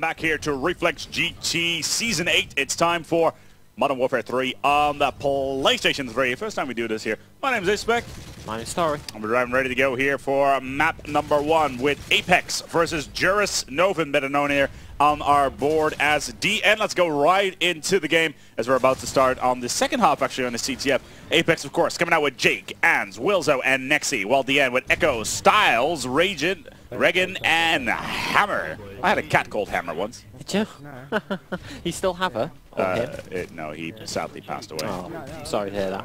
welcome back here to ReflexGT Season 8. It's time for Modern Warfare 3 on the PlayStation 3. First time we do this here. My name's apeX. My name's Story. And we're ready to go here for map number 1 with apeX versus Durus Novum, better known here on our board as DN. Let's go right into the game as we're about to start on the second half, actually, on the CTF. apeX, of course, coming out with Jake, Ans, Wilzo, and Nexi, while DN with Echo, Styles, Regan, and Hammer. I had a cat called Hammer once. Did you? No. You still have her? No, he sadly passed away. Oh, sorry to hear that.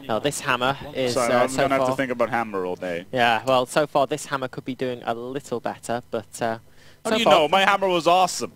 No, this Hammer is so I'm going to have to think about Hammer all day. Yeah, well, so far this Hammer could be doing a little better, but... How do you know? My Hammer was awesome.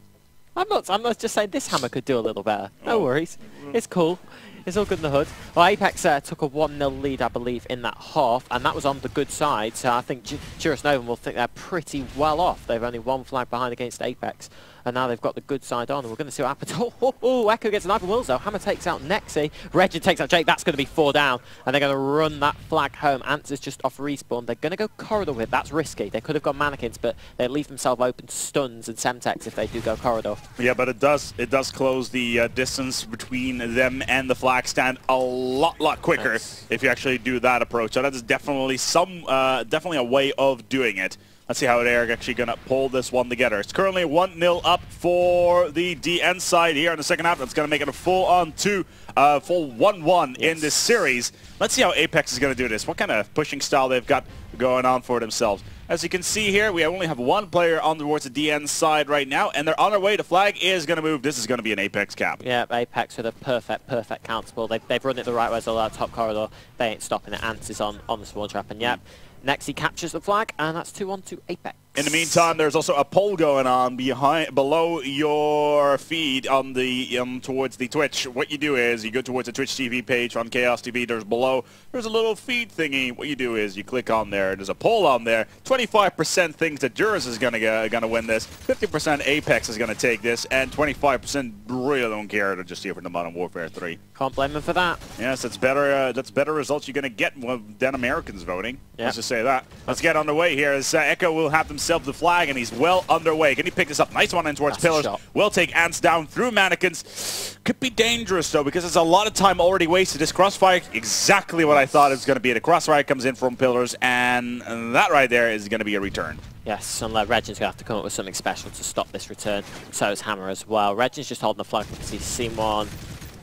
I'm not just saying this Hammer could do a little better. No worries. It's cool. It's all good in the hood. Well, apeX took a 1-0 lead, I believe, in that half, and that was on the good side, so I think Durus Novum will think they're pretty well off. They've only one flag behind against apeX, and now they've got the good side on, and we're going to see what happens. Oh, Echo gets an eye from Wilzo. Hammer takes out Nexi. Regan takes out Jake. That's going to be 4 down, and they're going to run that flag home. Ants is just off respawn. They're going to go corridor with it. That's risky. They could have gone mannequins, but they leave themselves open to stuns and Semtex if they do go corridor. Yeah, but it does close the distance between them and the flag stand a lot quicker if you actually do that approach. So that is definitely definitely a way of doing it. Let's see how they're actually going to pull this one together. It's currently 1-0 up for the DN side here in the second half. That's going to make it a full 1-1 in this series. Let's see how apeX is going to do this. What kind of pushing style they've got going on for themselves. As you can see here, we only have one player on towards the DN side right now, and they're on their way. The flag is going to move. This is going to be an apeX cap. Yeah, apeX with a perfect counter ball. They've run it the right way, so that top corridor, they ain't stopping it. Ants is on the spawn trap, and yep. Nexi captures the flag, and that's 2-1 to apeX. In the meantime, there's also a poll going on below your feed on the towards the Twitch. What you do is you go towards the Twitch TV page on Chaos TV. There's a little feed thingy. What you do is you click on there. There's a poll on there. 25% thinks that Durus is gonna win this. 50% apeX is gonna take this, and 25% really don't care. They're just here for the Modern Warfare 3. Can't blame them for that. Yes, that's better. That's better results you're gonna get than Americans voting. Yep. Let's just say that. Let's get on the way here. As Echo will have himself the flag, and he's well underway. Can he pick this up? Nice one in towards pillars. Will take Ants down through mannequins. Could be dangerous though, because there's a lot of time already wasted. This crossfire, exactly what I thought it was going to be. The crossfire comes in from pillars, and that right there is going to be a return. Yes, and Regan's going to have to come up with something special to stop this return. So is Hammer as well. Regan's just holding the flag because he's seen one.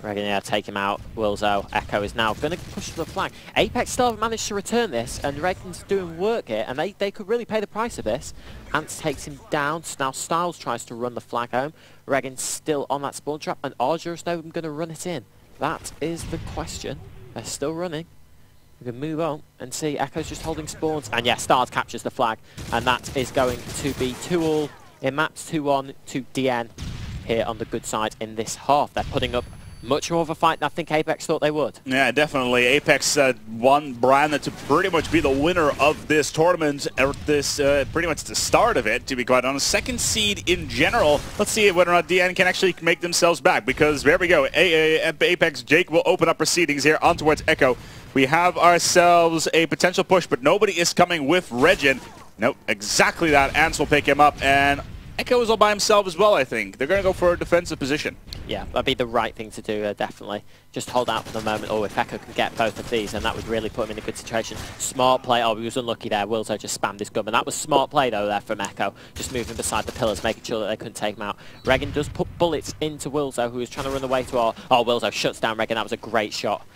Regan, yeah, take him out. Wilzo. Echo is now going to push for the flag. apeX still haven't managed to return this, and Regan's doing work here, and they could really pay the price of this. Ants takes him down. Now Styles tries to run the flag home. Regan's still on that spawn trap, and are Durus Novum going to run it in? That is the question. They're still running. We can move on and see. Echo's just holding spawns, and yeah, Styles captures the flag, and that is going to be 2-all in maps 2-1 to DN here on the good side in this half. They're putting up much more of a fight than I think apeX thought they would. Yeah, definitely. apeX won branded to pretty much be the winner of this tournament, this pretty much the start of it, to be quite honest. Second seed in general. Let's see whether or not DN can actually make themselves back, because there we go. apeX Jake will open up proceedings here on towards Echo. We have ourselves a potential push, but nobody is coming with Regan. Nope, exactly that. Ants will pick him up, and Echo is all by himself as well, I think. They're going to go for a defensive position. Yeah, that'd be the right thing to do, definitely. Just hold out for the moment, or if Echo can get both of these, then that would really put him in a good situation. Smart play. Oh, he was unlucky there. Wilzo just spammed his gun, and that was smart play, though, there from Echo. Just moving beside the pillars, making sure that they couldn't take him out. Regan does put bullets into Wilzo, who is trying to run away to our... Oh, Wilzo shuts down Regan. That was a great shot.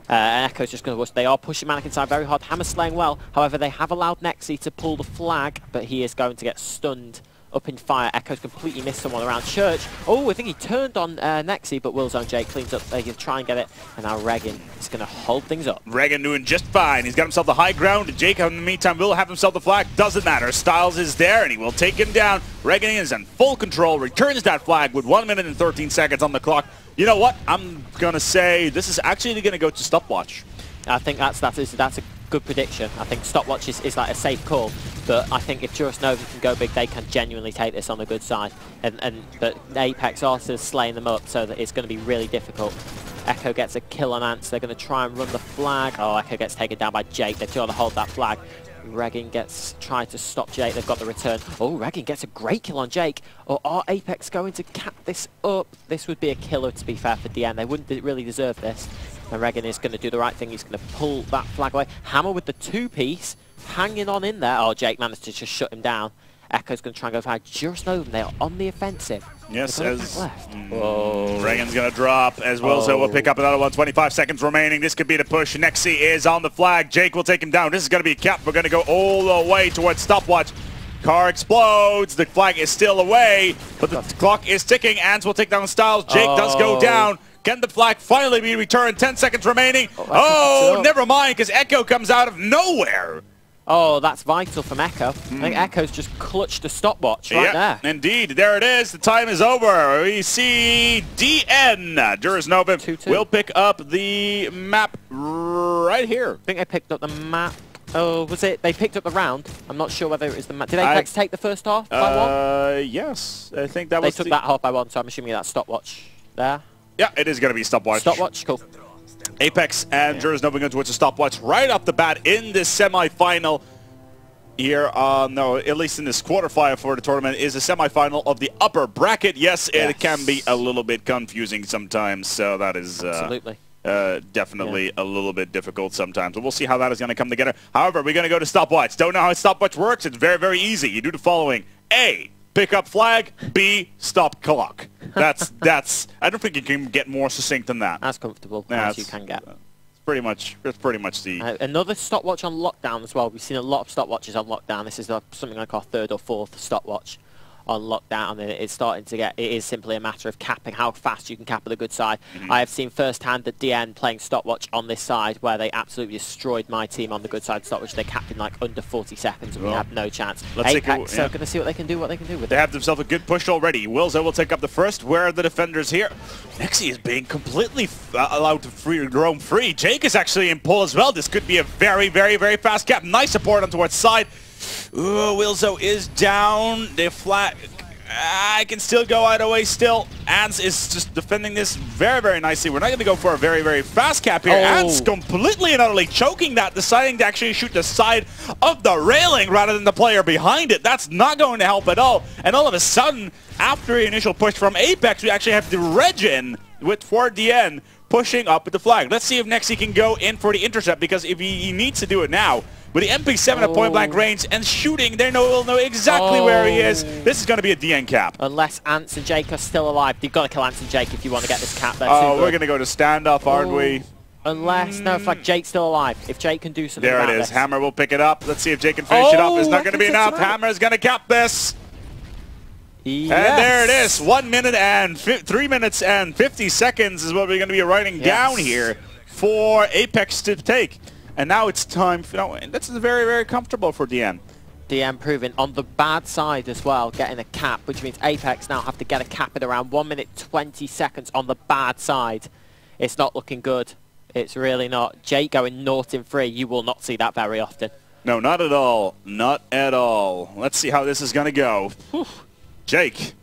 Echo's just going to watch. They are pushing mannequin side very hard. Hammer slaying well. However, they have allowed Nexi to pull the flag, but he is going to get stunned up in fire. Echo's completely missed someone around Church. Oh, I think he turned on Nexi, but Wilzo and Jake cleans up. They can try and get it, and now Regan is going to hold things up. Regan doing just fine. He's got himself the high ground. Jake, in the meantime, will have himself the flag. Doesn't matter. Styles is there, and he will take him down. Regan is in full control. Returns that flag with 1 minute and 13 seconds on the clock. You know what? I'm going to say this is actually going to go to stopwatch. I think that's a good prediction. I think stopwatch is like a safe call, but I think if Durus Novum can go big, they can genuinely take this on the good side. But apeX also is slaying them up, so that it's going to be really difficult. Echo gets a kill on Ants. They're going to try and run the flag. Oh, Echo gets taken down by Jake. They're trying to hold that flag. Regan tried to stop Jake. They've got the return. Oh, Regan gets a great kill on Jake. Or are apeX going to cap this up? This would be a killer, to be fair, for DN. They wouldn't really deserve this. And Regan is going to do the right thing. He's going to pull that flag away. Hammer with the two-piece, hanging on in there. Oh, Jake managed to just shut him down. Echo's going to try and go for Durus Novum. They are on the offensive. Yes, as Regan's going to drop, as Wilson will pick up another one. 25 seconds remaining. This could be the push. Nexi is on the flag. Jake will take him down. This is going to be a cap. We're going to go all the way towards stopwatch. Car explodes. The flag is still away, but the clock is ticking. Ants will take down Styles. Jake does go down. Can the flag finally be returned? 10 seconds remaining. Oh, never mind, because Echo comes out of nowhere. Oh, that's vital from Echo. I think Echo's just clutched a stopwatch right there. Indeed, there it is. The time is over. We see DN. Durus Novum will pick up the map right here. I think they picked up the map. Oh, was it? They picked up the round. I'm not sure whether it was the map. Did apeX take the first half by 1? Yes. I think that was They took that half by 1, so I'm assuming that's stopwatch there. Yeah, it is going to be stopwatch. Stopwatch, cool. apeX and Durus Novum going towards a stopwatch right off the bat in this semi-final here. No, at least in this quarterfinal for the tournament is a semi-final of the upper bracket. Yes, it can be a little bit confusing sometimes, so that is absolutely definitely a little bit difficult sometimes. But we'll see how that is going to come together. However, we're going to go to stopwatch. Don't know how stopwatch works. It's very, very easy. You do the following: A, pick up flag. B, stop clock. That's I don't think you can get more succinct than that. As comfortable as you can get. That's pretty much the... another stopwatch on lockdown as well. We've seen a lot of stopwatches on lockdown. This is something like our 3rd or 4th stopwatch on lockdown, and it's starting to get... It is simply a matter of capping, how fast you can cap at the good side. I have seen firsthand that DN playing stopwatch on this side, where they absolutely destroyed my team on the good side stopwatch. They capped in like under 40 seconds, and we had no chance. apeX are going to see what they can do with it. They have themselves a good push already. Wilzo will take up the first. Where are the defenders here? Nexi is being completely allowed to roam free. Jake is actually in pull as well. This could be a very, very, very fast cap. Nice support on towards side. Ooh, Wilzo is down. The flag... I can still go either way still. Ants is just defending this very, very nicely. We're not going to go for a very, very fast cap here. Ants completely and utterly choking that, deciding to actually shoot the side of the railing rather than the player behind it. That's not going to help at all. And all of a sudden, after the initial push from apeX, we actually have the Regen with 4DN pushing up with the flag. Let's see if Nexi can go in for the intercept, because if he needs to do it now, with the MP7 at point-blank range and shooting, they will know exactly where he is. This is going to be a DN cap. Unless Ants and Jake are still alive. You've got to kill Ants and Jake if you want to get this cap. We're going to go to standoff, aren't we? Unless, no, it's like Jake's still alive. If Jake can do something there it is. Hammer will pick it up. Let's see if Jake can finish it up. It's not going to be enough. Hammer is going to cap this. Yes. And there it is. 1 minute and 3 minutes and 50 seconds is what we're going to be writing down here for apeX to take. And now it's time, this is very, very comfortable for DN. DN proving on the bad side as well, getting a cap, which means apeX now have to get a cap at around 1 minute 20 seconds on the bad side. It's not looking good. It's really not. Jake going 0-3, you will not see that very often. No, not at all. Not at all. Let's see how this is going to go. Jake.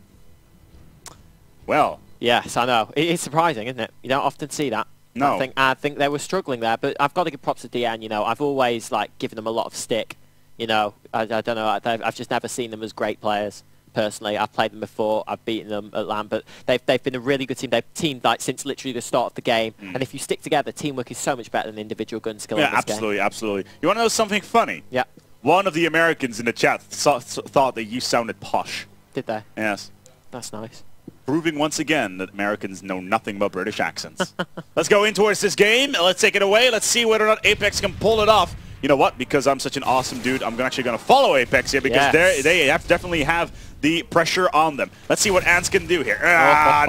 Well. Yes, I know. It is surprising, isn't it? You don't often see that. No. I think they were struggling there, but I've got to give props to DN. I've always given them a lot of stick. I don't know. I've just never seen them as great players. Personally, I've played them before. I've beaten them at LAN, but they've been a really good team. They've teamed since literally the start of the game, and if you stick together, teamwork is so much better than individual gun skill. Yeah, absolutely, absolutely. You want to know something funny? Yeah. One of the Americans in the chat thought that you sounded posh. Did they? Yes. That's nice. Proving once again that Americans know nothing about British accents. Let's go in towards this game. Let's take it away. Let's see whether or not apeX can pull it off. You know what? Because I'm such an awesome dude, I'm actually going to follow apeX here, because they definitely have the pressure on them. Let's see what Ants can do here.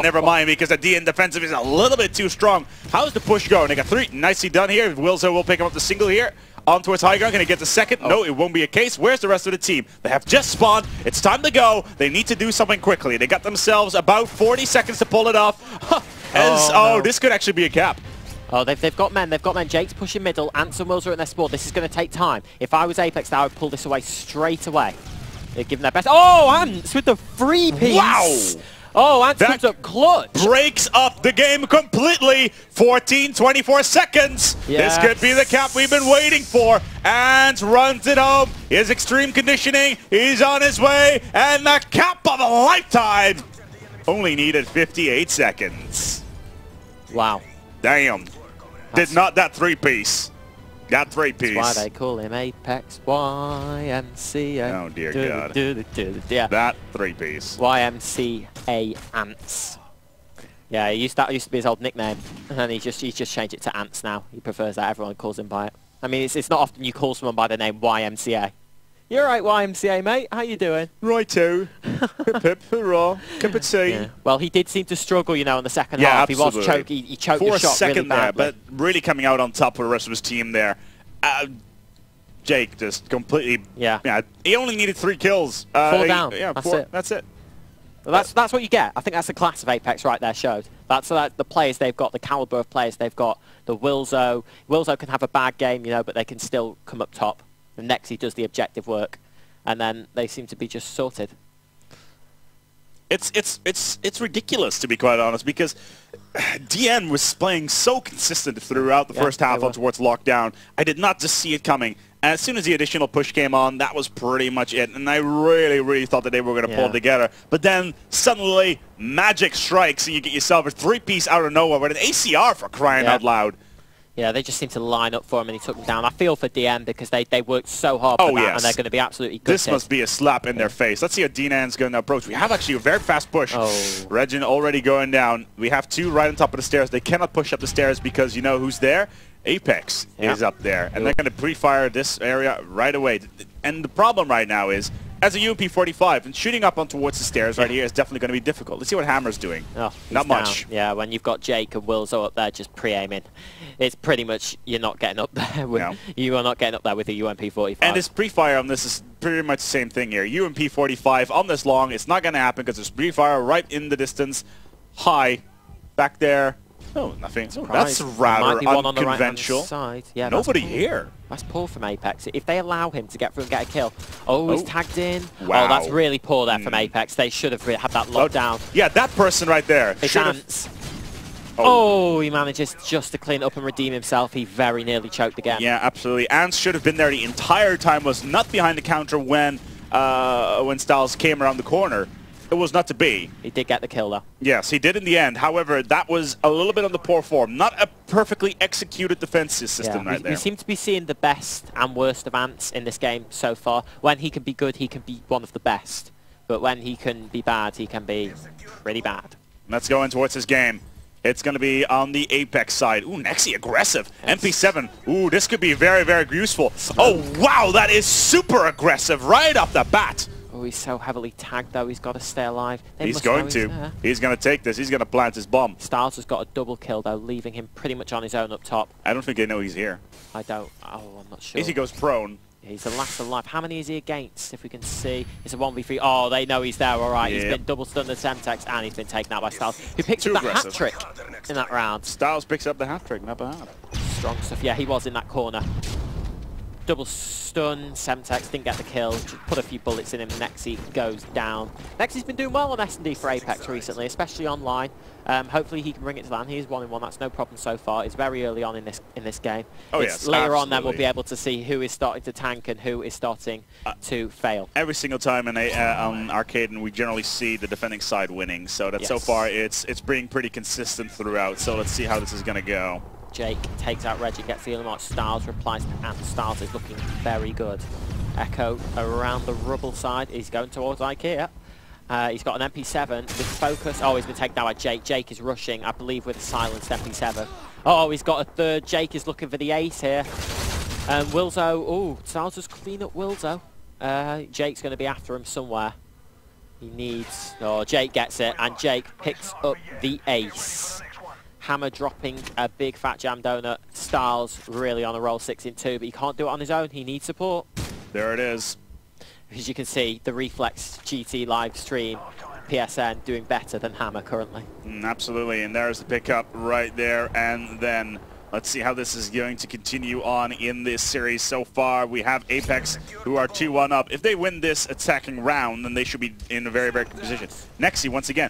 Never mind, because the DN defensive is a little bit too strong. How's the push going? They got 3. Nicely done here. Wilzo will pick him up the single here. On towards high ground. Can he get the second? No, it won't be a case. Where's the rest of the team? They have just spawned. It's time to go. They need to do something quickly. They got themselves about 40 seconds to pull it off. This could actually be a cap. Oh, they've got men. They've got men. Jake's pushing middle. Ants and Wills are in their spawn. This is going to take time. If I was apeX, I would pull this away straight away. They're giving their best. Oh, Ants with the 3-piece. Wow. Oh, Ants comes up clutch. Breaks up the game completely. 24 seconds. Yes. This could be the cap we've been waiting for. And runs it home. His extreme conditioning. He's on his way. And the cap of a lifetime. Only needed 58 seconds. Wow. Damn. Did not that three-piece. Got three-piece. That's why they call him apeX YMCA. Oh, dear God. Yeah. That three-piece. YMCA Ants. Yeah, that used to be his old nickname, and he's just changed it to Ants now. He prefers that. Everyone calls him by it. I mean, it's not often you call someone by the name YMCA. You're right, YMCA, mate. How you doing? Righto. Hip hip, hurrah. Cup of tea. Yeah. Well, he did seem to struggle, you know, in the second yeah, half. Absolutely. He was choking. He choked for the shot a second really badly. there, but really coming out on top of the rest of his team there. Jake just completely. Yeah. He only needed 3 kills. 4 down. Yeah, that's 4. it. That's it. Well, that's what you get. I think that's the class of apeX right there showed. That's the players they've got, the caliber of players they've got. The Wilzo. Wilzo can have a bad game, you know, but they can still come up top. And Nexi does the objective work. And then they seem to be just sorted. It's ridiculous, to be quite honest, because DN was playing so consistent throughout the first half up towards lockdown. I did not just see it coming. And as soon as the additional push came on, that was pretty much it. And I really, really thought that they were going to pull it together. But then suddenly magic strikes and you get yourself a 3-piece out of nowhere with an ACR for crying out loud. Yeah, they just seemed to line up for him and he took them down. I feel for DM because they worked so hard for that and they're going to be absolutely good. This must be a slap in their face. Let's see how D-Nan's going to approach. We have actually a very fast push. Regin already going down. We have 2 right on top of the stairs. They cannot push up the stairs because you know who's there? apeX is up there. And they're going to pre-fire this area right away. And the problem right now is, as a UMP-45, and shooting up on towards the stairs right here is definitely going to be difficult. Let's see what Hammer's doing. Not much. Yeah, when you've got Jake and Wilzo up there just pre-aiming, it's pretty much you're not getting up there. You are not getting up there with a UMP-45. And his pre-fire on this is pretty much the same thing here. UMP-45 on this long, it's not going to happen because there's pre-fire right in the distance. High, back there. Oh, nothing. Oh, that's rather unconventional. Yeah, nobody here. That's poor from apeX. If they allow him to get through and get a kill. Oh, he's tagged in. Wow. Oh, that's really poor there from apeX. They should have had that lockdown. Yeah, that person right there. It's Ants. Oh, he manages just to clean up and redeem himself. He very nearly choked again. Yeah, absolutely. Ants should have been there the entire time. Was not behind the counter when Styles came around the corner. It was not to be. He did get the kill, though. Yes, he did in the end. However, that was a little bit on the poor form. Not a perfectly executed defensive system right there. We seem to be seeing the best and worst of Ants in this game so far. When he can be good, he can be one of the best. But when he can be bad, he can be pretty bad. Let's go in towards his game. It's going to be on the apeX side. Ooh, Nexi aggressive. MP7. Ooh, this could be very, very useful. Oh, wow, that is super aggressive right off the bat. Oh, he's so heavily tagged, though. He's got to stay alive. He's going to. He's going to take this. He's going to plant his bomb. Styles has got a double kill, though, leaving him pretty much on his own up top. I don't think they know he's here. I don't. Oh, I'm not sure. He goes prone. He's the last alive. How many is he against, if we can see? It's a 1v3. Oh, they know he's there, all right. He's been double stunned at Semtex, and he's been taken out by Styles, who picked up the hat-trick in that round. Styles picks up the hat-trick, not bad. Strong stuff. Yeah, he was in that corner. Double stun, Semtex didn't get the kill, just put a few bullets in him, Nexi goes down. Nexi's been doing well on S&D for apeX recently, especially online. Hopefully he can bring it to land. He is 1-in-1, that's no problem so far. It's very early on in this game. Oh yes, later on then we'll be able to see who is starting to tank and who is starting to fail. Every single time on Arcade, and we generally see the defending side winning, so that so far it's being pretty consistent throughout, so let's see how this is going to go. Jake takes out Reggie, gets the mark. Styles replies, and Styles is looking very good. Echo around the rubble side. He's going towards IKEA. He's got an MP7 with focus. Oh, he's been taken down by Jake. Jake is rushing, I believe, with a silenced MP7. Oh, he's got a third. Jake is looking for the ace here. Wilzo. Oh, Styles just clean up Wilzo. Jake's going to be after him somewhere. He needs... Oh, Jake gets it, and Jake picks up the ace. Hammer dropping a big fat jam donut. Styles really on a roll 6-in-2, but he can't do it on his own. He needs support. There it is. As you can see, the ReflexGT live stream, PSN doing better than Hammer currently. Absolutely, and there's the pickup right there, and then Let's see how this is going to continue on in this series. So far, we have apeX, who are 2-1 up. If they win this attacking round, then they should be in a very, very good position. Nexi, once again,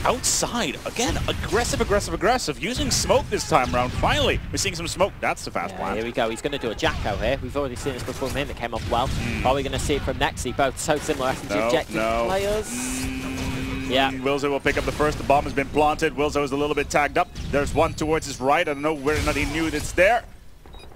outside. Again, aggressive. Using smoke this time around. Finally, we're seeing some smoke. That's the fast plan. Here we go. He's going to do a Jacko here. We've already seen this before from him. It came off well. Are we going to see it from Nexi? Both so similar SMG objective players. Yeah. Wilzo will pick up the first. The bomb has been planted. Wilzo is a little bit tagged up. There's one towards his right. I don't know whether or not he knew it's there.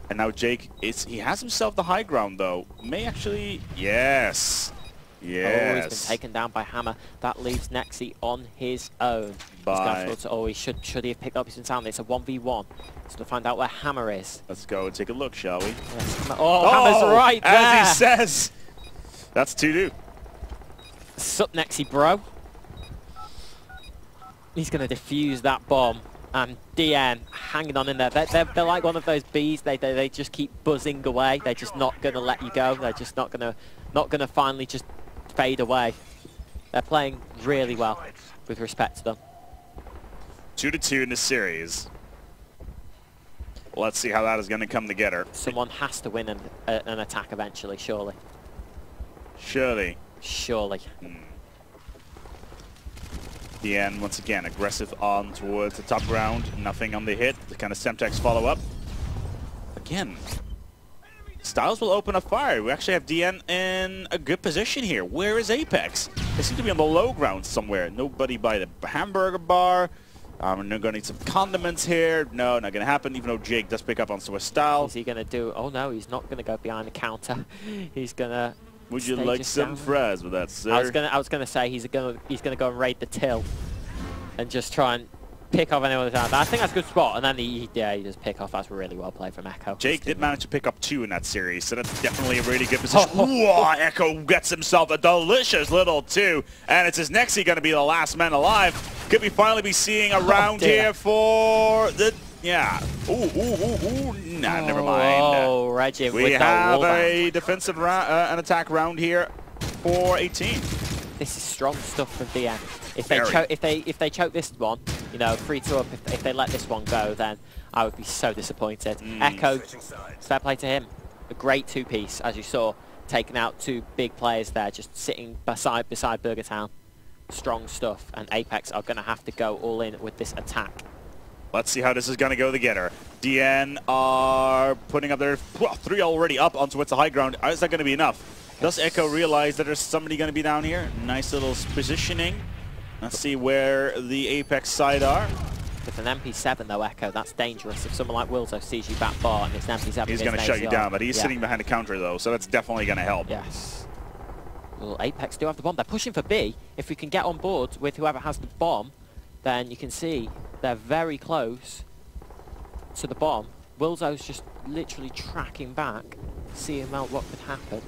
And now Jake, he has himself the high ground, though. May actually... Yes. Yes. Oh, he's been taken down by Hammer. That leaves Nexi on his own. Oh, he should he have picked up his sound? It's a 1v1. So to find out where Hammer is. Let's go and take a look, shall we? Yes, Hammer's right there. As he says. That's 2-2. Sup, Nexi, bro. He's going to defuse that bomb, and DN hanging on in there. They're like one of those bees. They just keep buzzing away. They're just not going to let you go. They're just not going to finally just fade away. They're playing really well with respect to them. 2-2 in this series. Let's see how that is going to come together. Someone has to win an attack eventually, surely. Surely. DN once again aggressive on towards the top ground. Nothing on the hit. The kind of Semtex follow up. Again, Styles will open up fire. We actually have DN in a good position here. Where is apeX? They seem to be on the low ground somewhere. Nobody by the hamburger bar. We're going to need some condiments here. No, not going to happen, even though Jake does pick up on Swiss style. Is he going to do... Oh, no, he's not going to go behind the counter. He's going to... Would you like some fries with that, sir? I was gonna say he's gonna go and raid the till, and just try and pick off anyone that's out there. I think that's a good spot, and then he just pick off. That's really well played from Echo. Jake did manage to pick up 2 in that series, so that's definitely a really good position. Whoa, Echo gets himself a delicious little 2, and it's his Nexi going to be the last man alive. Could we finally be seeing a round here for the... Yeah. Nah, never mind. Oh, Reggie. We have a defensive round, an attack round here for 18. This is strong stuff from DN. If they choke this one, you know, 3-2 up. If they let this one go, then I would be so disappointed. Echo, fair play to him. A great 2-piece, as you saw, taking out 2 big players there, just sitting beside Burger Town. Strong stuff, and apeX are going to have to go all in with this attack. Let's see how this is going to go together. DN are putting up their 3 already up onto what's the high ground. Is that going to be enough? Does Echo realize that there's somebody going to be down here? Nice little positioning. Let's see where the apeX side are. With an MP7 though, Echo, that's dangerous. If someone like Wilzo sees you back bar and it's an MP7, he's going to shut you down, but he's sitting behind the counter though, so that's definitely going to help. Yes. Well, apeX do have the bomb. They're pushing for B. If we can get on board with whoever has the bomb, then you can see they're very close to the bomb. Wilzo's just literally tracking back, seeing what could happen.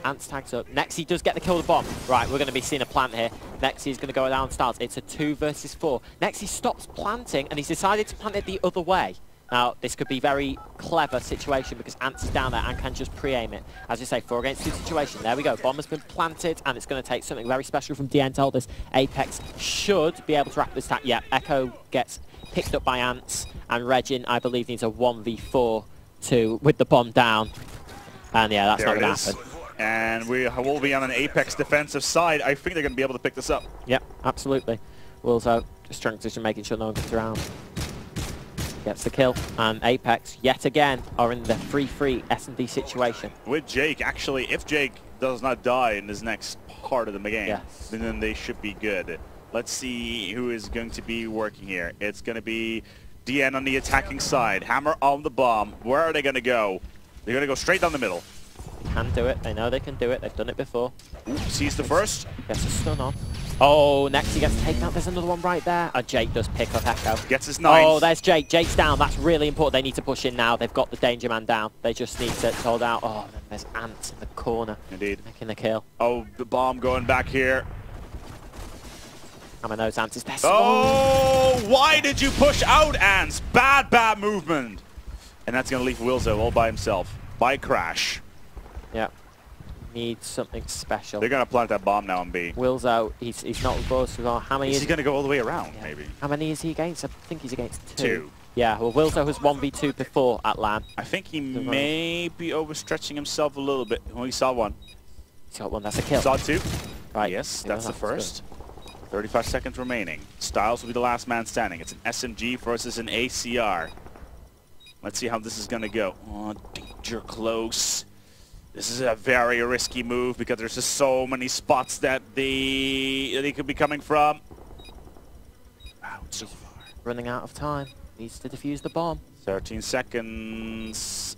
Ants tags up. Nexi does get the kill of the bomb. Right, we're going to be seeing a plant here. Nexi's going to go down Styles. It's a 2 versus 4. Nexi stops planting, and he's decided to plant it the other way. Now, this could be a very clever situation because Ants is down there and can just pre-aim it. As you say, 4 against 2 situation. There we go. Bomb has been planted, and it's going to take something very special from DN to hold this. apeX should be able to wrap this attack. Yeah, Echo gets picked up by Ants, and Regin, I believe, needs a 1v4 with the bomb down. And yeah, that's not going to happen. And we will be on an apeX defensive side. I think they're going to be able to pick this up. Yep, absolutely. Also, strong position, making sure no one gets around. Gets the kill, and apeX yet again are in the 3-3 S&D situation. With Jake, actually, if Jake does not die in this next part of the game, then they should be good. Let's see who is going to be working here. It's going to be DN on the attacking side, Hammer on the bomb. Where are they going to go? They're going to go straight down the middle. Can do it. They know they can do it. They've done it before. Ooh, sees the first. Gets a stun on. Oh, next he gets taken out. There's another one right there. Jake does pick up Echo. Gets his 9. Oh, there's Jake. Jake's down. That's really important. They need to push in now. They've got the danger man down. They just need to hold out. Oh, and then there's Ants in the corner. Indeed. Making the kill. Oh, the bomb going back here. Hammer knows Ants is there. Oh, why did you push out, Ants? Bad movement. And that's going to leave Wilzo all by himself. By Crash. Yeah. Needs something special. They're going to plant that bomb now on B. Wilzo, he's not with us. How many is he going to go all the way around, maybe? How many is he against? I think he's against 2. Yeah, well, Wilzo has 1v2 before at LAN. I think he may be overstretching himself a little bit. Oh, he saw one. He's got one, that's a kill. Saw two. Right. Yes, that's the first. 35 seconds remaining. Styles will be the last man standing. It's an SMG versus an ACR. Let's see how this is going to go. Oh, danger close. This is a very risky move because there's just so many spots that they could be coming from. Wow, it's so far. Running out of time. Needs to defuse the bomb. 13 seconds.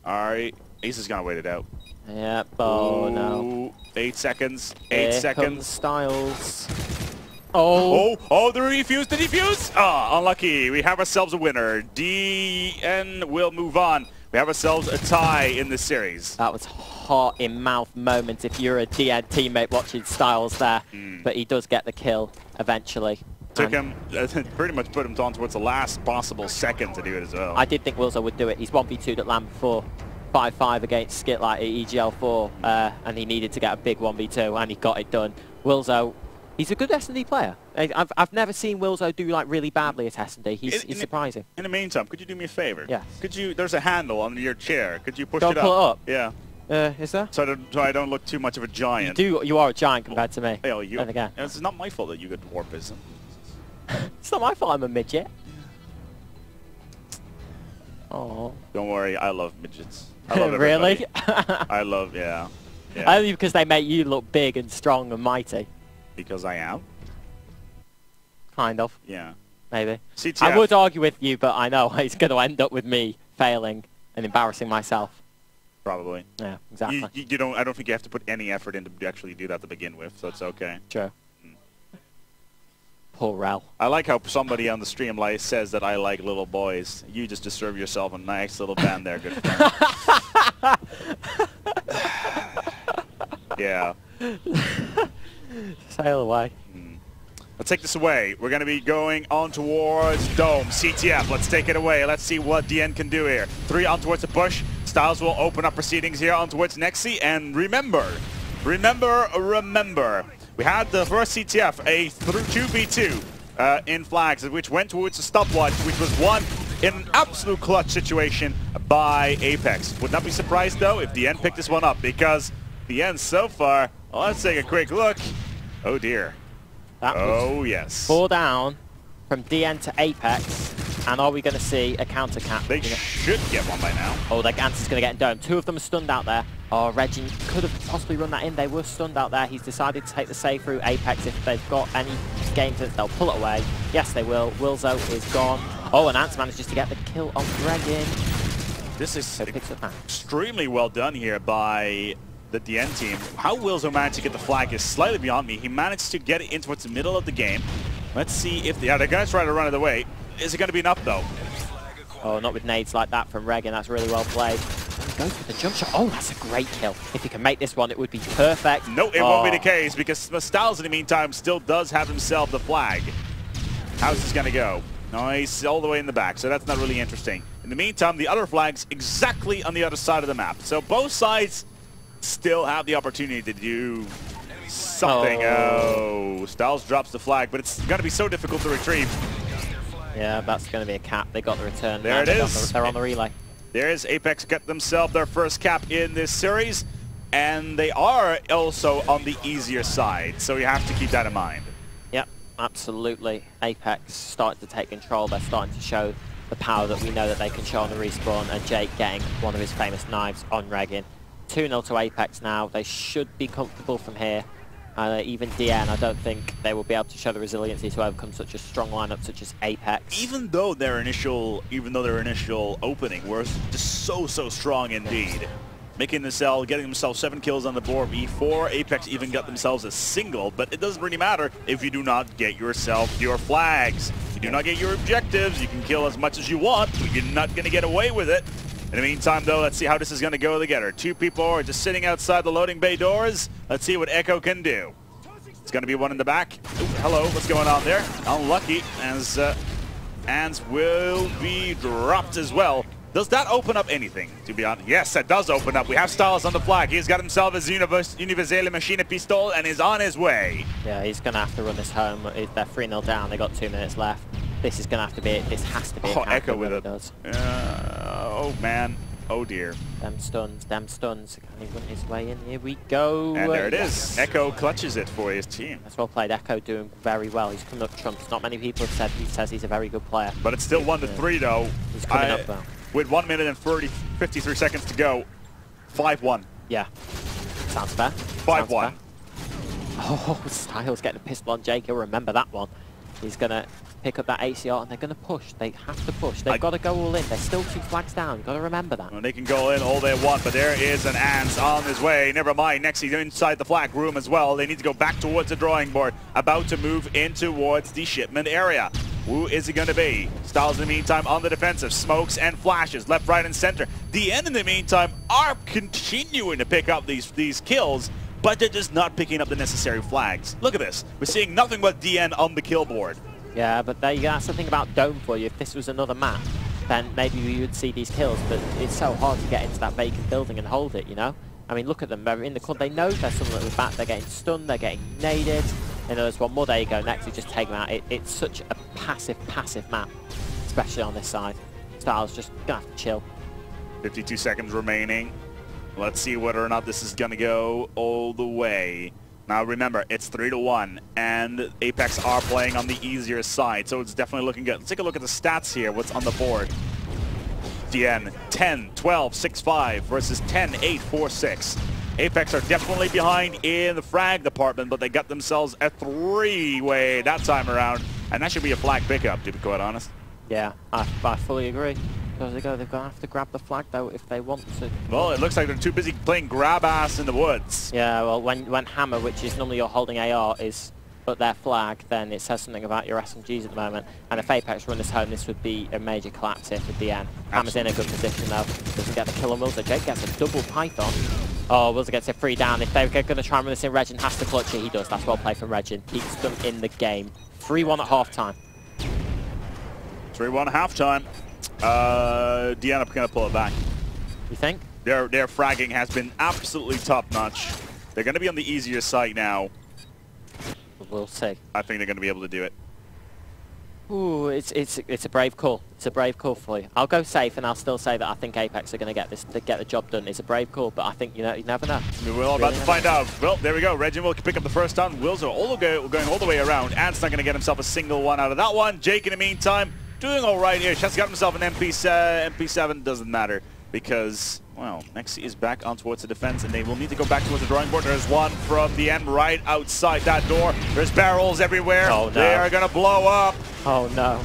Alright, Ace is going to wait it out. Yep, oh no. 8 seconds. 8 Here seconds. Comes Styles. Oh, the refuse, the defuse! Ah, unlucky. We have ourselves a winner. DN will move on. We have ourselves a tie in this series. That was hot in mouth moment if you're a DN teammate watching Styles there. But he does get the kill eventually. Took him, pretty much put him on towards the last possible second to do it as well. I did think Wilzo would do it. He's 1v2'd at LAN before. 5-5 against Skit like at EGL4, and he needed to get a big 1v2, and he got it done. Wilzo, he's a good S&D player. I've never seen Wilzo do like really badly at S&D. He's surprising. In the meantime, could you do me a favor? Yes. Could you? There's a handle under your chair. Could you push Don't it up? pull it up? Yeah. Is there? So I don't look too much of a giant. You are a giant compared to me. Well, Then again. It's not my fault that you get dwarfism. It's not my fault I'm a midget. Oh. Don't worry, I love midgets. I love really? I love, yeah. Only because they make you look big and strong and mighty. Because I am? Kind of. Yeah. Maybe. CTF. I would argue with you, but I know it's going to end up with me failing and embarrassing myself. Probably. Yeah, exactly. You don't. I don't think you have to put any effort into actually do that to begin with, so it's okay. True. Poor Rel. I like how somebody on the stream like says that I like little boys. You just deserve yourself a nice little band there, good friend. Yeah. Sail away. Let's take this away. We're going to be going on towards Dome. CTF, let's take it away. Let's see what DN can do here. 3 on towards the push. Styles will open up proceedings here on towards Nexi. And remember, we had the first CTF, a 2v2 in flags, which went towards a stopwatch, which was won in an absolute clutch situation by apeX. Would not be surprised, though, if DN picked this one up, because DN so far, well, let's take a quick look. Oh, dear. That was yes. 4 down from DN to apeX. And are we going to see a counter cap? They should get one by now. Oh, the Gantz is going to get in dome. 2 of them are stunned out there. Oh, Reggie could have possibly run that in. They were stunned out there. He's decided to take the save through apeX. If they've got any games, they'll pull it away. Yes, they will. Wilzo is gone. Oh, and Ants manages to get the kill on Regan. This is extremely well done here by the DN team. How Wilzo managed to get the flag is slightly beyond me. He managed to get it in towards the middle of the game. Let's see if they're going to try to run it away. Is it going to be enough, though? Oh, not with nades like that from Regan. That's really well played. He goes with the jump shot. Oh, that's a great kill. If he can make this one, it would be perfect. No, it won't be the case, because Styles, in the meantime, still does have himself the flag. How's this going to go? Nice, all the way in the back, so that's not really interesting. In the meantime, the other flag's exactly on the other side of the map. So both sides still have the opportunity to do something. Oh, Styles drops the flag, but it's going to be so difficult to retrieve. Yeah, that's going to be a cap. They got the return. There it is. They're on the relay. There's apeX get themselves their first cap in this series, and they are also on the easier side, so you have to keep that in mind. Yep, absolutely. apeX starting to take control. They're starting to show the power that we know that they can show on the respawn, and Jake getting one of his famous knives on Regan. 2-0 to apeX now. They should be comfortable from here. Even DN, I don't think they will be able to show the resiliency to overcome such a strong lineup such as apeX. Even though their initial opening was just so strong indeed, making the cell, getting themselves 7 kills on the board before apeX even got themselves a single. But it doesn't really matter if you do not get yourself your flags. You do not get your objectives. You can kill as much as you want, but you're not going to get away with it. In the meantime, though, let's see how this is going to go together. 2 people are just sitting outside the loading bay doors. Let's see what Echo can do. It's going to be one in the back. Ooh, hello, what's going on there? Unlucky, as Ants will be dropped as well. Does that open up anything, to be honest? Yes, that does open up. We have Styles on the flag. He's got himself his Universelle Machine Pistol and is on his way. Yeah, he's going to have to run this home. They're 3-0 down. They got 2 minutes left. This is going to have to be it. This has to be Oh, it. Echo with it. Does. Oh, man. Oh, dear. Them stuns, them stuns. Can he run his way in? Here we go. And there it is. Echo clutches it for his team. That's well played. Echo doing very well. He's coming up trumps. Not many people have said he says he's a very good player. But it's still 1-3 though. He's coming up though. With 1 minute and 53 seconds to go. 5-1. Yeah. Sounds fair. 5-1. Oh, Styles getting a pistol on Jake. He'll remember that one. He's going to pick up that ACR and they're going to push. They have to push. They've got to go all in. They're still 2 flags down. You've got to remember that. Well, they can go in all they want, but there is an Ants on his way. Never mind. Next, he's inside the flag room as well. They need to go back towards the drawing board. About to move in towards the shipment area. Who is it going to be? Styles in the meantime on the defensive. Smokes and flashes left, right, and center. DN in the meantime are continuing to pick up these kills, but they're just not picking up the necessary flags. Look at this. We're seeing nothing but DN on the kill board. Yeah, but there you go. That's the thing about Dome for you. If this was another map, then maybe we would see these kills, but it's so hard to get into that vacant building and hold it, you know? I mean, look at them. They're in the corner. They know there's someone at the back. They're getting stunned. They're getting naded. And there's one more. There you go. Next, you just take them out. It's such a passive map, especially on this side. Styles just going to have to chill. 52 seconds remaining. Let's see whether or not this is going to go all the way. Now remember, it's 3-1, and apeX are playing on the easier side, so it's definitely looking good. Let's take a look at the stats here, what's on the board. DN, 10, 12, 6-5 versus 10, 8, 4, 6. apeX are definitely behind in the frag department, but they got themselves a 3-way that time around, and that should be a flag pickup, to be quite honest. Yeah, I fully agree. They're going to have to grab the flag, though, if they want to. Well, it looks like they're too busy playing grab-ass in the woods. Yeah, well, when Hammer, which is normally your holding AR, is at their flag, then it says something about your SMGs at the moment. And if apeX run this home, this would be a major collapse here for DN. Hammer's in a good position, though. Doesn't get the kill on Wilson. Jake gets a double Python. Oh, Wilson gets a 3 down. If they're going to try and run this in, Regin has to clutch it. He does. That's well played from Regin. Keeps them in the game. 3-1 at halftime. 3-1 halftime. DN are going to pull it back. You think? Their fragging has been absolutely top-notch. They're going to be on the easier side now. We'll see. I think they're going to be able to do it. Ooh, it's a brave call. It's a brave call for you. I'll go safe, and I'll still say that I think apeX are going to get the job done. It's a brave call, but I think you never know. We're all about to find out. Well, there we go. Regin will pick up the first down. Wills are going all the way around. Ant's not going to get himself a single one out of that one. Jake, in the meantime, doing all right here. Just got himself an MP7. Doesn't matter because, well, Nexi is back on towards the defense, and they will need to go back towards the drawing board. There's one from the end right outside that door. There's barrels everywhere. Oh, no. They are going to blow up. Oh, no.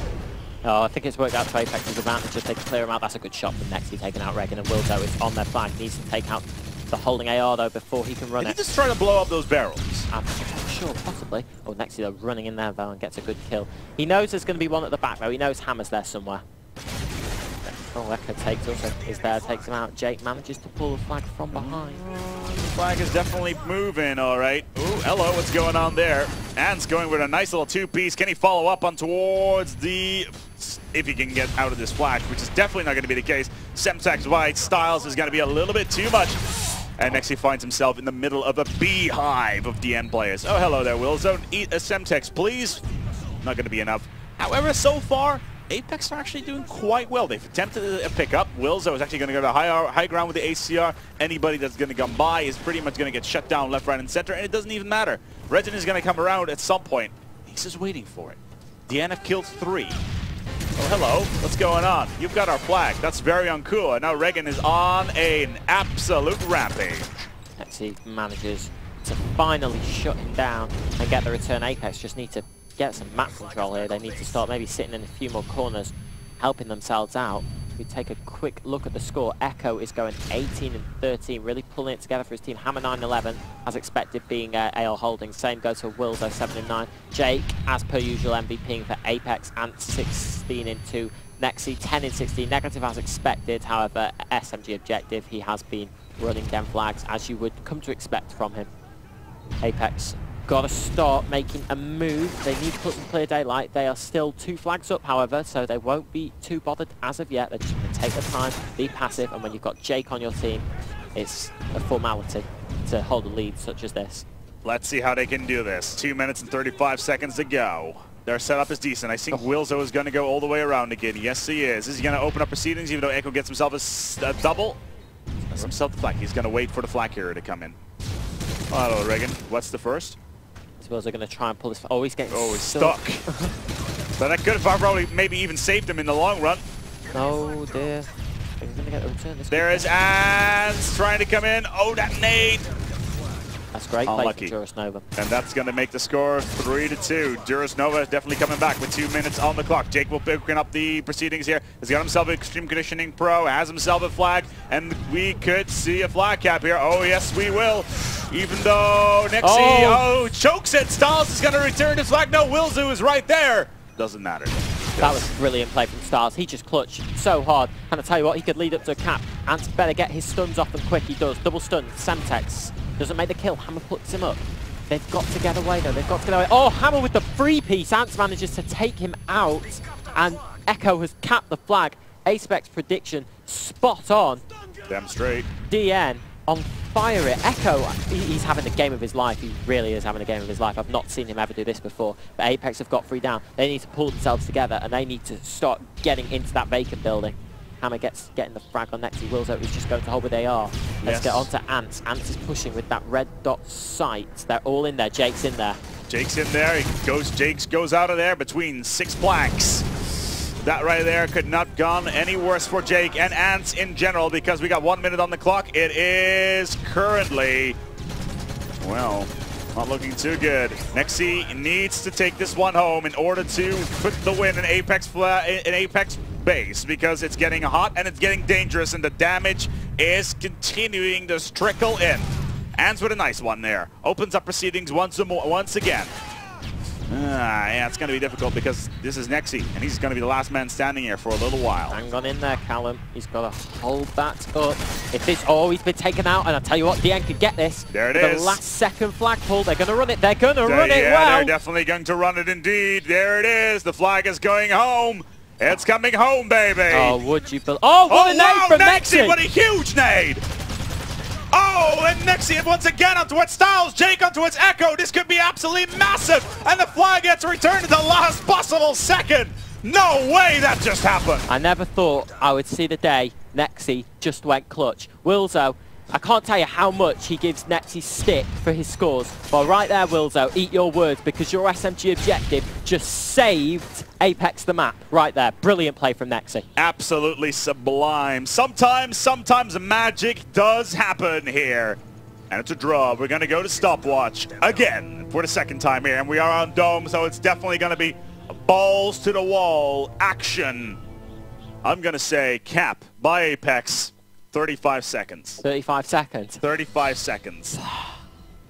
Oh, I think it's worked out to apex's advantage if they can clear him out. That's a good shot from Nexi taking out Regan, and Wildo is on their flank. Needs to take out the holding AR, though, before he can run Did it. he just try to blow up those barrels? I'm not sure, possibly. Oh, Nexi, though, running in there, though, and gets a good kill. He knows there's going to be one at the back, though. He knows Hammer's there somewhere. Oh, Echo takes also is there, takes him out. Jake manages to pull the flag from behind. The flag is definitely moving, all right. Ooh, hello, what's going on there? Ant's going with a nice little 2-piece. Can he follow up on towards the... if he can get out of this flash, which is definitely not going to be the case. Semtex White, Styles is going to be a little bit too much. And next he finds himself in the middle of a beehive of DN players. Oh, hello there, Willzone. Eat a Semtex, please. Not going to be enough. However, so far, apeX are actually doing quite well. They've attempted a pickup. Wilzo is actually going to go to high ground with the ACR. Anybody that's going to come by is pretty much going to get shut down left, right, and center, and it doesn't even matter. Regin is going to come around at some point. He's just waiting for it. DN have killed 3. Oh, hello. What's going on? You've got our flag. That's very uncool. And now Regan is on an absolute rampage. Nexi manages to finally shut him down and get the return. apeX just need to get some map control here. They need to start maybe sitting in a few more corners, helping themselves out. If we take a quick look at the score, Echo is going 18 and 13, really pulling it together for his team. Hammer 9 and 11, as expected, being AL holding. Same goes for Wilzo 7 and 9. Jake, as per usual, MVPing for apeX, and 16 and 2. Nexi 10 and 16, negative as expected. However, SMG objective, he has been running them flags as you would come to expect from him. apeX got to start making a move. They need to put some clear daylight. They are still 2 flags up, however, so they won't be too bothered as of yet. They're just going to take their time, be passive, and when you've got Jake on your team, it's a formality to hold a lead such as this. Let's see how they can do this. 2 minutes and 35 seconds to go. Their setup is decent. I think Wilzo is going to go all the way around again. Yes, he is. Is he going to open up proceedings even though Echo gets himself a double? That's himself the flag. He's going to wait for the flag hero to come in. Oh, hello, Regan. What's the first? I suppose they're going to try and pull this. Oh, he's getting he's stuck. But that could have probably maybe even saved him in the long run. Oh, dear. He's going to get the return. There is Ans trying to come in. Oh, that nade. That's great play from Durus Novum. And that's going to make the score 3-2. Durus Novum definitely coming back with 2 minutes on the clock. Jake will pick up the proceedings here. He's got himself an Extreme Conditioning Pro, has himself a flag, and we could see a flag cap here. Oh, yes, we will. Even though Nexi, chokes it. Styles is going to return his flag. No, Wilzu is right there. Doesn't matter. That was brilliant play from Styles. He just clutched so hard. And I tell you what, he could lead up to a cap. Ants better get his stuns off him quick. He does. Double stun. Semtex. Doesn't make the kill. Hammer puts him up. They've got to get away, though. They've got to get away. Oh, Hammer with the free-piece. Ants manages to take him out. And Echo has capped the flag. apeX prediction spot on. Damn straight. DN on fire it. Echo, he's having the game of his life. He really is having a game of his life. I've not seen him ever do this before. But apeX have got 3 down. They need to pull themselves together, and they need to start getting into that vacant building. Hammer getting the frag on Nexi. Wilzo is just going to hold where they are. Let's get on to Ants. Ants is pushing with that red dot sight. They're all in there. Jake's in there. Jake's in there. Jake goes out of there between 6 planks. That right there could not have gone any worse for Jake and Ants in general because we got 1 minute on the clock. It is currently, well, not looking too good. Nexi needs to take this one home in order to put the win in apeX base because it's getting hot and it's getting dangerous and the damage is continuing to trickle in. Ants with a nice one there. Opens up proceedings once again. Yeah, it's going to be difficult because this is Nexi, and he's going to be the last man standing here for a little while. Hang on in there, Callum. He's got to hold that up. If this, he's been taken out, and I tell you what, DN could get this. There it is. The last second flag pull. They're going to run it. They're going to run it. Yeah, they're definitely going to run it indeed. There it is. The flag is going home. It's coming home, baby. Oh, would you believe? Oh, what a nade from Nexi. What a huge nade. Oh, and Nexi once again onto its Styles, Jake onto its Echo. This could be absolutely massive. And the flag gets returned at the last possible second. No way that just happened. I never thought I would see the day Nexi just went clutch. Wilzo, I can't tell you how much he gives Nexi stick for his scores. But right there, Wilzo, eat your words because your SMG objective just saved apeX the map. Right there. Brilliant play from Nexi. Absolutely sublime. Sometimes magic does happen here. And it's a draw. We're going to go to stopwatch again for the second time here. And we are on Dome, so it's definitely going to be balls to the wall action. I'm going to say cap by apeX. 35 seconds. 35 seconds? 35 seconds.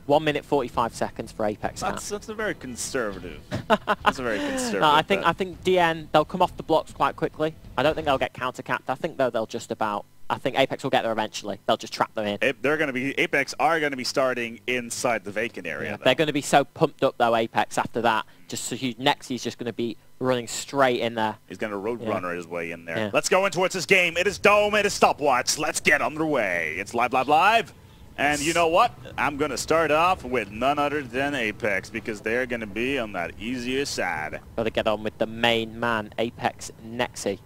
1 minute 45 seconds for apeX. That's a very conservative. That's a very conservative. No, I think DN, they'll come off the blocks quite quickly. I don't think they'll get counter-capped. I think though they'll just about. I think apeX will get there eventually. They'll just trap them in. apeX are going to be starting inside the vacant area. Yeah, they're going to be so pumped up though, apeX, after that. Just so huge. Nexi's just going to be running straight in there. He's going to roadrunner his way in there. Yeah. Let's go in towards this game. It is Dome. It is stopwatch. Let's get underway. It's live. And you know what? I'm going to start off with none other than apeX because they're going to be on that easier side. Got to get on with the main man, apeX Nexi.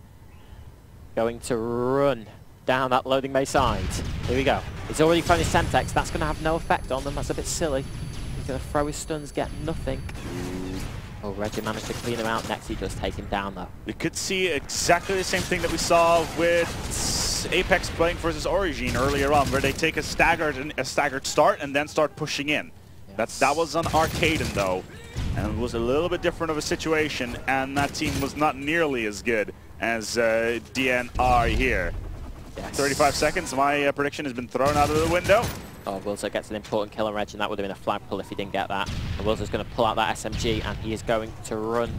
Going to run down that loading bay side. Here we go. He's already thrown his Semtex. That's going to have no effect on them. That's a bit silly. He's going to throw his stuns, get nothing. Oh, Reggie managed to clean him out. Nexi does take him down, though. We could see exactly the same thing that we saw with apeX playing versus Origin earlier on, where they take a staggered start and then start pushing in. Yes. That was on Arcaden, though, and it was a little bit different of a situation, and that team was not nearly as good as DNR here. Yes. 35 seconds. My prediction has been thrown out of the window. Oh, Wilzo gets an important kill on Reg, and that would have been a flag pull if he didn't get that. And Wilzo's going to pull out that SMG, and he is going to run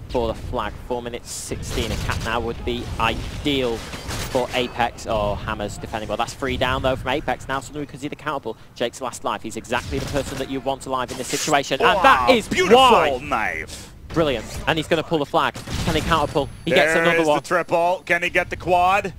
for the flag. 4 minutes 16. A cap now would be ideal for apeX. Oh, Hammer's defending well. That's 3 down, though, from apeX. Now suddenly we can see the countable. Jake's last life. He's exactly the person that you want alive in this situation. Wow, and that is beautiful why. Knife. Brilliant. And he's going to pull the flag. Can he counterpull? He gets another one. There's the triple. Can he get the quad?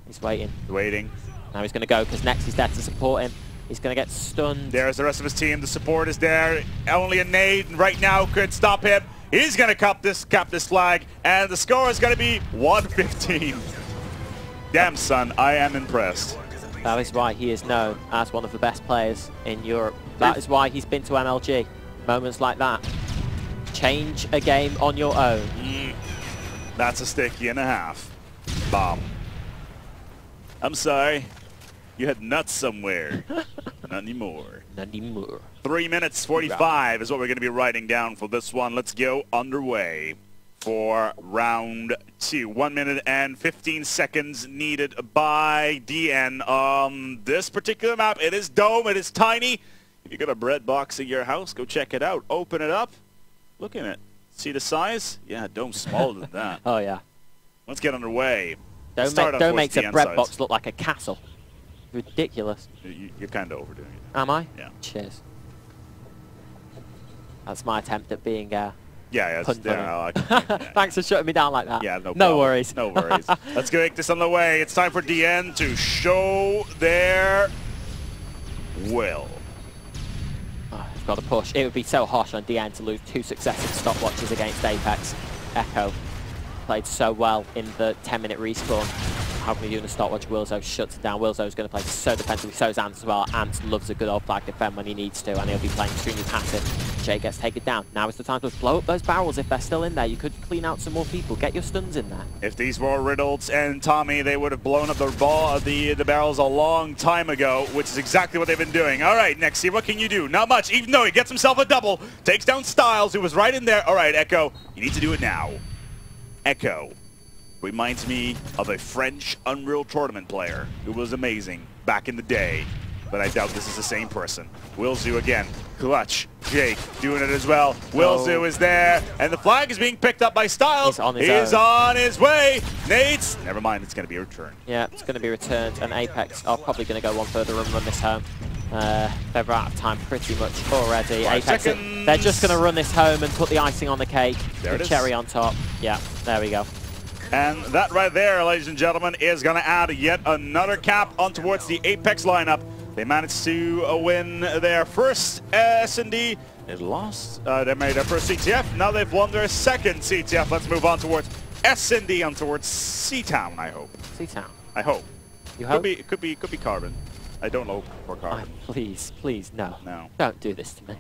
He's waiting. Waiting. Now he's going to go because Nexi's there to support him. He's going to get stunned. There's the rest of his team. The support is there. Only a nade right now could stop him. He's going to cap this flag, and the score is going to be 115. Damn, son, I am impressed. That is why he is known as one of the best players in Europe. That is why he's been to MLG. Moments like that. Change a game on your own. That's a sticky and a half. Bomb. I'm sorry. You had nuts somewhere. Not anymore. Not anymore. 3 minutes 45 is what we're going to be writing down for this one. Let's go underway for round 2. 1 minute and 15 seconds needed by DN on this particular map. It is dome. It is tiny. If you got a bread box in your house, go check it out. Open it up. Look in it. See the size? Yeah, dome's smaller than that. Oh, yeah. Let's get underway. Don't make a bread box look like a castle. Ridiculous. You're kind of overdoing it. Am I? Yeah. Cheers. That's my attempt at being yeah, yeah. Yeah. Thanks for shutting me down like that. Yeah, no problem. No worries. No worries. Let's get this on the way. It's time for DN to show their will. Oh, I've got to push. It would be so harsh on DN to lose 2 successive stopwatches against apeX. Echo played so well in the 10-minute respawn. How can we do in a stopwatch? Wilzo shuts it down. Wilzo's going to play so defensively. So's Ant as well. Ant loves a good old flag defend when he needs to, and he'll be playing extremely passive. Jay gets taken down. Now is the time to blow up those barrels if they're still in there. You could clean out some more people. Get your stuns in there. If these were Riddles and Tommy, they would have blown up the barrels a long time ago, which is exactly what they've been doing. All right, Nexi, what can you do? Not much, even though he gets himself a double. Takes down Styles, who was right in there. All right, Echo, you need to do it now. Echo reminds me of a French Unreal Tournament player who was amazing back in the day, but I doubt this is the same person. Wilzu again, clutch. Jake doing it as well. Wilzu is there, and the flag is being picked up by Styles. He's on his way. Nate's, never mind, it's going to be returned. Yeah, it's going to be returned, and apeX are probably going to go one further and run this home. They're out of time pretty much already. apeX, they're just going to run this home and put the icing on the cake. There it is. Cherry on top. Yeah, there we go. And that right there, ladies and gentlemen, is going to add yet another cap on towards the apeX lineup. They managed to win their first S&D. They lost. They made their first CTF. Now they've won their second CTF. Let's move on towards S&D on towards C-Town, I hope. C-Town. I hope. You hope? It could be Carbon. I don't hope for Carbon. Oh, please, no. No. Don't do this to me.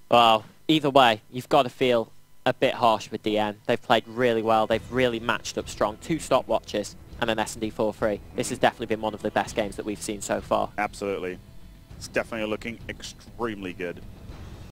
Well, either way, you've got to feel a bit harsh with DN. They've played really well. They've really matched up strong. 2 stopwatches and an S&D 4-3. This has definitely been one of the best games that we've seen so far. Absolutely. It's definitely looking extremely good.